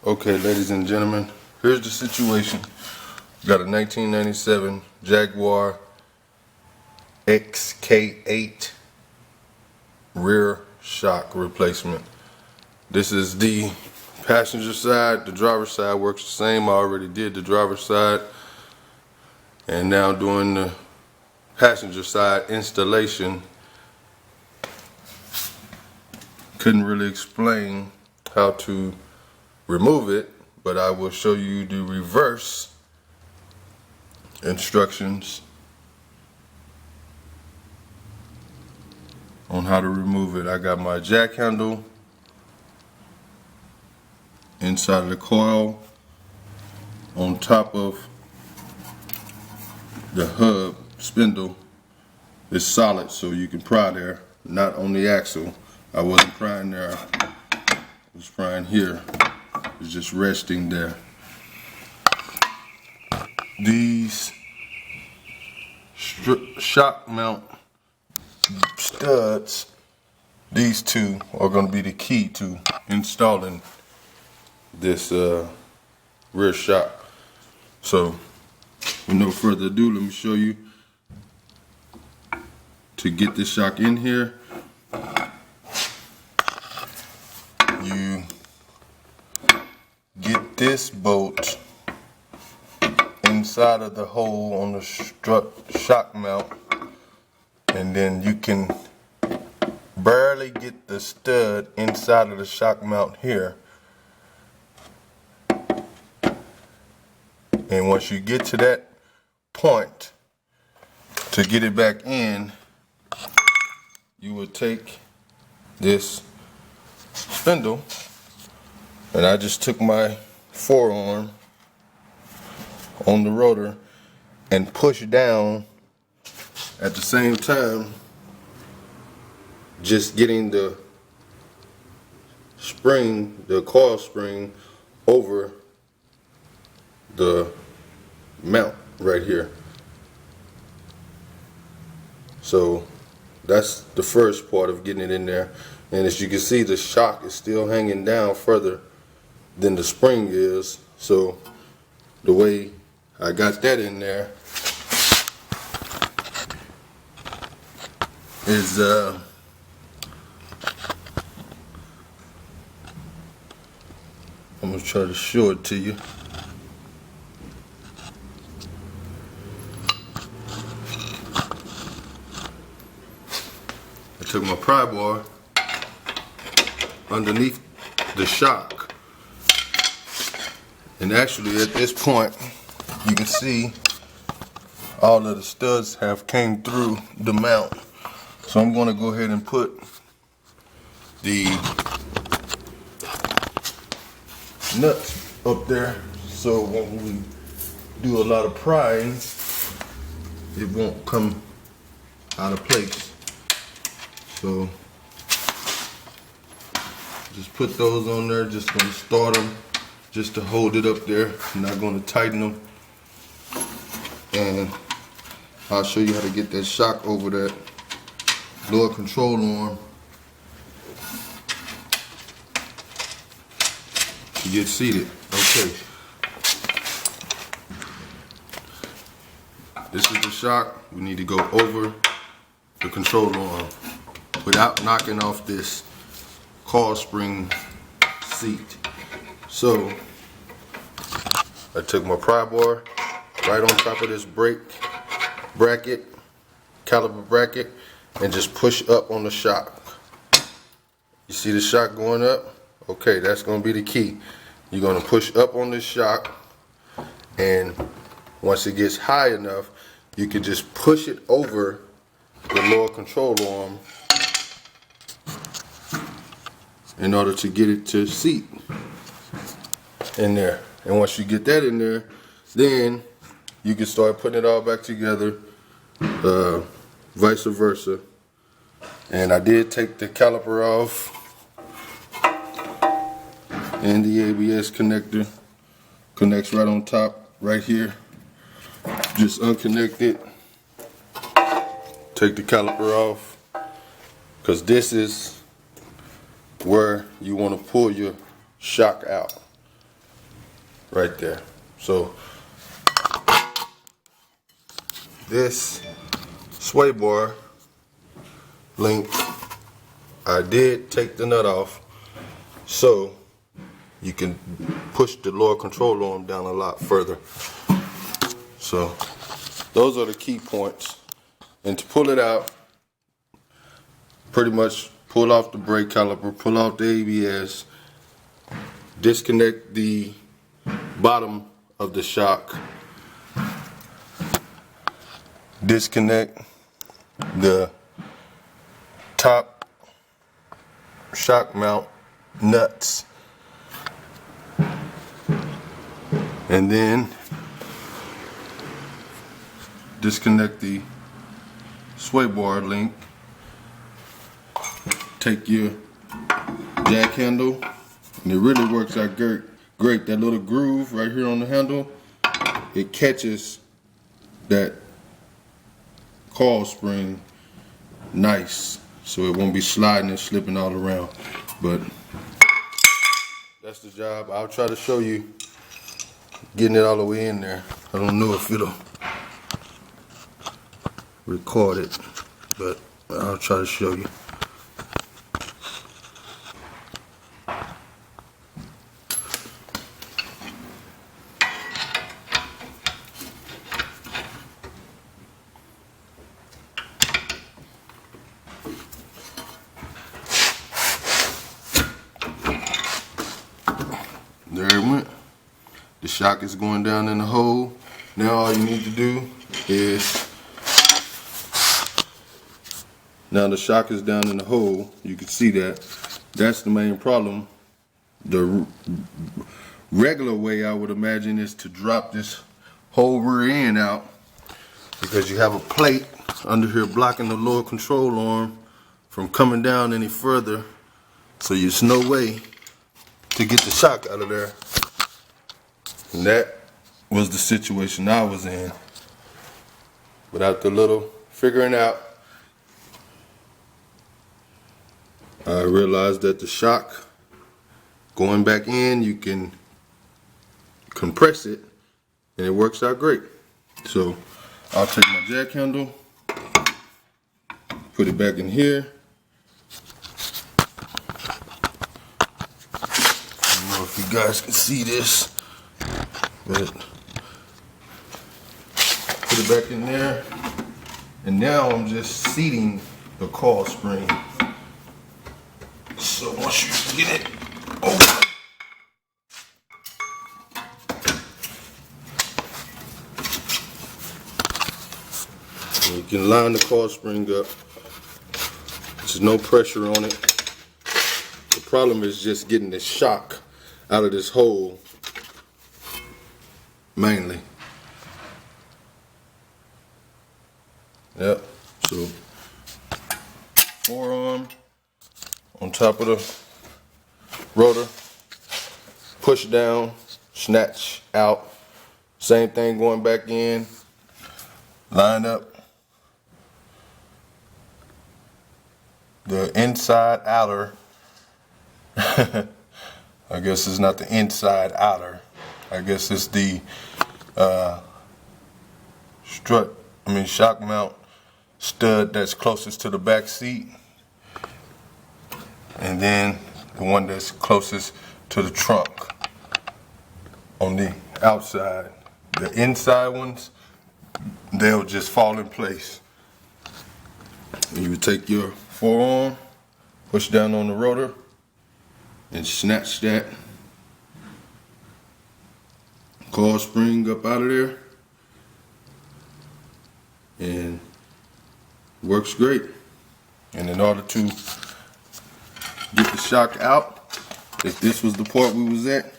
Okay, ladies and gentlemen, here's the situation. Got a 1997 Jaguar XK8 rear shock replacement. This is the passenger side. The driver's side works the same. I already did the driver's side, and now doing the passenger side installation. Couldn't really explain how to remove it, but I will show you the reverse instructions on how to remove it. I got my jack handle inside of the coil on top of the hub spindle. Is solid, so you can pry there, not on the axle. I wasn't prying there, I was prying here. It's just resting there. These shock mount studs, these two are going to be the key to installing this rear shock. So with no further ado, let me show you. To get this shock in here, you get this bolt inside of the hole on the shock mount, and then you can barely get the stud inside of the shock mount here. And once you get to that point, to get it back in, you would take this spindle, and I just took my forearm on the rotor and push down at the same time, just getting the spring, the coil spring, over the mount right here. So that's the first part of getting it in there. And as you can see, the shock is still hanging down further than the spring is. So the way I got that in there is I'm gonna try to show it to you. I took my pry bar underneath the shock, and actually at this point you can see all of the studs have came through the mount. So I'm going to go ahead and put the nuts up there, so when we do a lot of prying, it won't come out of place. So just put those on there. Just going to start them just to hold it up there. I'm not going to tighten them. And I'll show you how to get that shock over that lower control arm to get seated. Okay. This is the shock. We need to go over the control arm without knocking off this coil spring seat. So I took my pry bar right on top of this brake bracket, caliper bracket, and just push up on the shock. You see the shock going up? Okay, that's going to be the key. You're going to push up on this shock, and once it gets high enough, you can just push it over the lower control arm in order to get it to seat in there. And once you get that in there, then you can start putting it all back together, vice versa. And I did take the caliper off, and the ABS connector connects right on top right here. Just unconnect it, take the caliper off, because this is where you want to pull your shock out. right there. So this sway bar link, I did take the nut off so you can push the lower control arm down a lot further. So those are the key points. And to pull it out, pretty much pull off the brake caliper, pull off the ABS, disconnect the bottom of the shock, disconnect the top shock mount nuts, and then disconnect the sway bar link. Take your jack handle, and it really works out great. That little groove right here on the handle, it catches that coil spring nice, so it won't be sliding and slipping all around. But that's the job. I'll try to show you getting it all the way in there. I don't know if it'll record it, but I'll try to show you. There it went. The shock is going down in the hole. Now all you need to do is, now the shock is down in the hole. You can see that. That's the main problem. The regular way, I would imagine, is to drop this whole rear end out, because you have a plate under here blocking the lower control arm from coming down any further. So there's no way to get the shock out of there. And that was the situation I was in. Without the little figuring out, I realized that the shock going back in, you can compress it and it works out great. So I'll take my jack handle, put it back in here. I don't know if you guys can see this, but put it back in there. And now I'm just seating the coil spring. So once you get it open, you can line the coil spring up. There's no pressure on it. The problem is just getting the shock out of this hole, mainly. Yep, so forearm on top of the rotor, push down, snatch out. Same thing going back in, line up the inside outer. I guess it's not the inside outer. I guess it's the shock mount stud that's closest to the back seat, and then the one that's closest to the trunk on the outside. The inside ones, they'll just fall in place. And you would take your forearm, push down on the rotor, and snatch that coil spring up out of there, and it works great. And in order to get the shock out, if this was the part we was at,